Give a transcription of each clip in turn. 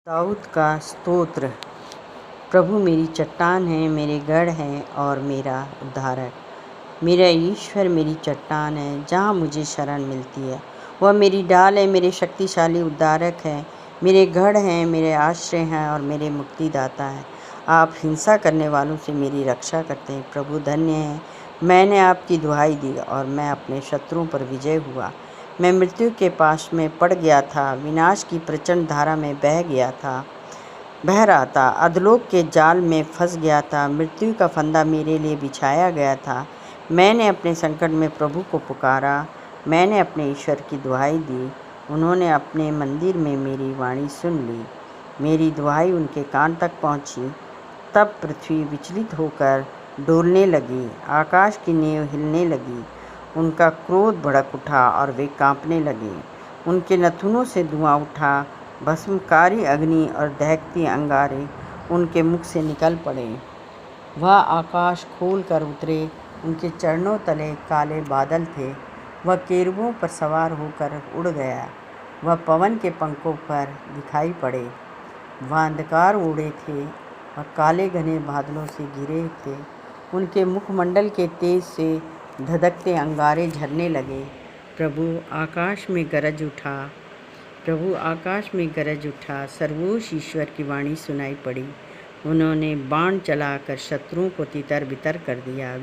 दाऊद का स्तोत्र। प्रभु मेरी चट्टान है, मेरे गढ़ है और मेरा उद्धारक। मेरा ईश्वर मेरी चट्टान है, जहाँ मुझे शरण मिलती है। वह मेरी ढाल है, मेरे शक्तिशाली उद्धारक है। मेरे गढ़ हैं, मेरे आश्रय हैं और मेरे मुक्तिदाता हैं। आप हिंसा करने वालों से मेरी रक्षा करते हैं। प्रभु धन्य है। मैंने आपकी दुहाई दी और मैं अपने शत्रुओं पर विजय हुआ। मैं मृत्यु के पास में पड़ गया था, विनाश की प्रचंड धारा में बह रहा था, अधोलोक के जाल में फंस गया था। मृत्यु का फंदा मेरे लिए बिछाया गया था। मैंने अपने संकट में प्रभु को पुकारा, मैंने अपने ईश्वर की दुहाई दी। उन्होंने अपने मंदिर में मेरी वाणी सुन ली। मेरी दुहाई उनके कान तक पहुंची। तब पृथ्वी विचलित होकर डोलने लगी, आकाश की नींव हिलने लगी। उनका क्रोध भड़क उठा और वे कांपने लगे। उनके नथुनों से धुआं उठा, भस्मकारी अग्नि और दहकती अंगारे उनके मुख से निकल पड़े। वह आकाश खोल कर उतरे, उनके चरणों तले काले बादल थे। वह केरूबों पर सवार होकर उड़ गया, वह पवन के पंखों पर दिखाई पड़े। वह अंधकार ओढ़े थे और काले घने बादलों से घिरे थे। उनके मुखमंडल के तेज से धधकते अंगारे झरने लगे। प्रभु आकाश में गरज उठा, सर्वोच्च ईश्वर की वाणी सुनाई पड़ी। उन्होंने बाण चलाकर शत्रुओं को तितर बितर कर दिया,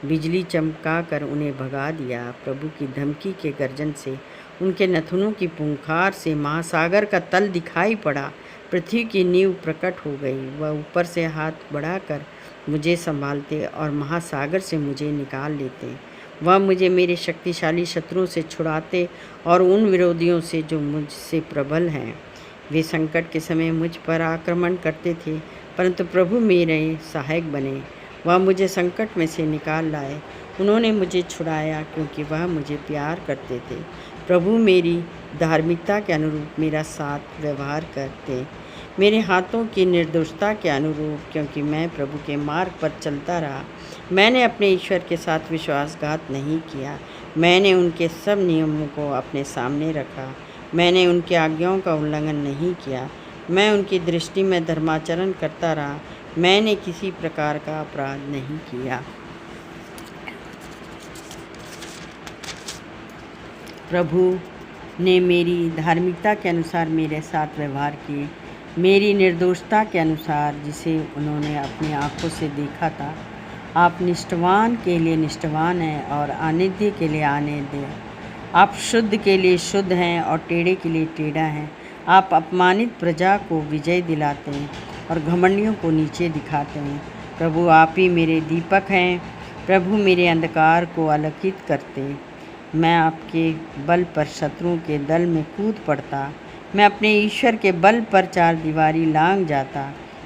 बिजली चमकाकर उन्हें भगा दिया। प्रभु की धमकी के गर्जन से, उनके नथुनों की पुंखार से महासागर का तल दिखाई पड़ा। पृथ्वी की नींव प्रकट हो गई। वह ऊपर से हाथ बढ़ाकर मुझे संभालते और महासागर से मुझे निकाल लेते। वह मुझे मेरे शक्तिशाली शत्रुओं से छुड़ाते और उन विरोधियों से जो मुझसे प्रबल हैं। वे संकट के समय मुझ पर आक्रमण करते थे, परंतु प्रभु मेरे सहायक बने। वह मुझे संकट में से निकाल लाए। उन्होंने मुझे छुड़ाया क्योंकि वह मुझे प्यार करते थे। प्रभु मेरी धार्मिकता के अनुरूप मेरा साथ व्यवहार करते, मेरे हाथों की निर्दोषता के अनुरूप, क्योंकि मैं प्रभु के मार्ग पर चलता रहा। मैंने अपने ईश्वर के साथ विश्वासघात नहीं किया। मैंने उनके सब नियमों को अपने सामने रखा। मैंने उनकी आज्ञाओं का उल्लंघन नहीं किया। मैं उनकी दृष्टि में धर्माचरण करता रहा। मैंने किसी प्रकार का अपराध नहीं किया। प्रभु ने मेरी धार्मिकता के अनुसार मेरे साथ व्यवहार किए, मेरी निर्दोषता के अनुसार जिसे उन्होंने अपनी आँखों से देखा था। आप निष्ठावान के लिए निष्ठावान हैं और अनित्य के लिए अनित्य। आप शुद्ध के लिए शुद्ध हैं और टेढ़े के लिए टेढ़ा हैं। आप अपमानित प्रजा को विजय दिलाते हैं और घमंडियों को नीचे दिखाते हैं। प्रभु आप ही मेरे दीपक हैं। प्रभु मेरे अंधकार को आलोकित करते। मैं आपके बल पर शत्रुओं के दल में कूद पड़ता। मैं अपने ईश्वर के बल पर चार दीवारी लांघ जाता।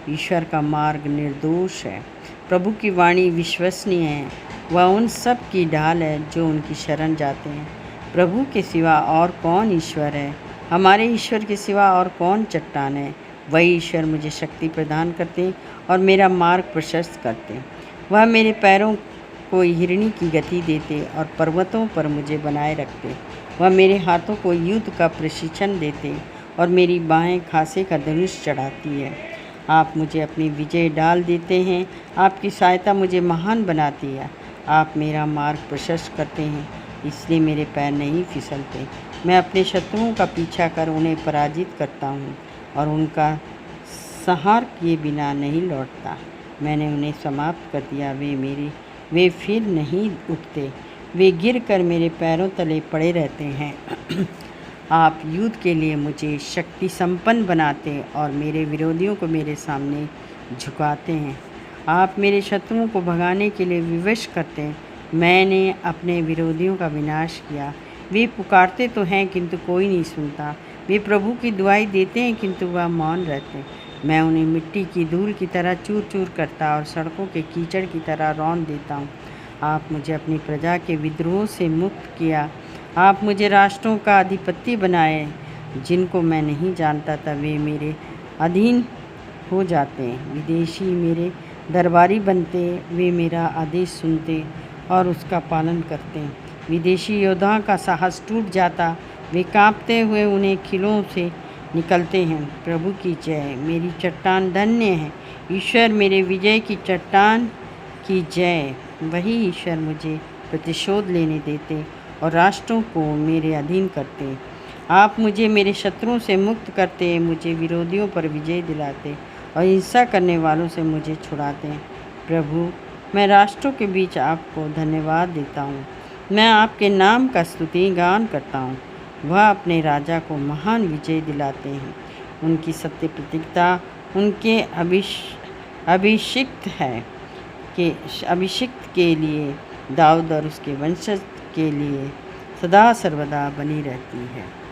ईश्वर का मार्ग निर्दोष है। प्रभु की वाणी विश्वसनीय है। वह उन सब की ढाल है जो उनकी शरण जाते हैं। प्रभु के सिवा और कौन ईश्वर है? हमारे ईश्वर के सिवा और कौन चट्टान है? वही ईश्वर मुझे शक्ति प्रदान करते और मेरा मार्ग प्रशस्त करते। वह मेरे पैरों को हिरणी की गति देते और पर्वतों पर मुझे बनाए रखते। वह मेरे हाथों को युद्ध का प्रशिक्षण देते और मेरी बाहें खासे का धनुष चढ़ाती है। आप मुझे अपनी विजय डाल देते हैं। आपकी सहायता मुझे महान बनाती है। आप मेरा मार्ग प्रशस्त करते हैं, इसलिए मेरे पैर नहीं फिसलते। मैं अपने शत्रुओं का पीछा कर उन्हें पराजित करता हूँ और उनका संहार किए बिना नहीं लौटता। मैंने उन्हें समाप्त कर दिया। वे फिर नहीं उठते। वे गिरकर मेरे पैरों तले पड़े रहते हैं। आप युद्ध के लिए मुझे शक्ति संपन्न बनाते और मेरे विरोधियों को मेरे सामने झुकाते हैं। आप मेरे शत्रुओं को भगाने के लिए विवश करते हैं। मैंने अपने विरोधियों का विनाश किया। वे पुकारते तो हैं किंतु कोई नहीं सुनता। वे प्रभु की दुहाई देते हैं किंतु वह मौन रहते हैं। मैं उन्हें मिट्टी की धूल की तरह चूर चूर करता और सड़कों के कीचड़ की तरह रौंद देता हूँ। आप मुझे अपनी प्रजा के विद्रोह से मुक्त किया। आप मुझे राष्ट्रों का अधिपति बनाए। जिनको मैं नहीं जानता था वे मेरे अधीन हो जाते। विदेशी मेरे दरबारी बनते। वे मेरा आदेश सुनते और उसका पालन करते। विदेशी योद्धाओं का साहस टूट जाता। वे कांपते हुए उन्हें किलों से निकलते हैं। प्रभु की जय। मेरी चट्टान धन्य है। ईश्वर मेरे विजय की चट्टान की जय। वही ईश्वर मुझे प्रतिशोध लेने देते और राष्ट्रों को मेरे अधीन करते। आप मुझे मेरे शत्रुओं से मुक्त करते, मुझे विरोधियों पर विजय दिलाते और हिंसा करने वालों से मुझे छुड़ाते। प्रभु, मैं राष्ट्रों के बीच आपको धन्यवाद देता हूँ। मैं आपके नाम का स्तुति गान करता हूँ। वह अपने राजा को महान विजय दिलाते हैं। उनकी सत्य प्रतिज्ञा उनके अभिषिक्त के लिए, दाऊद और उसके वंशज के लिए सदा सर्वदा बनी रहती है।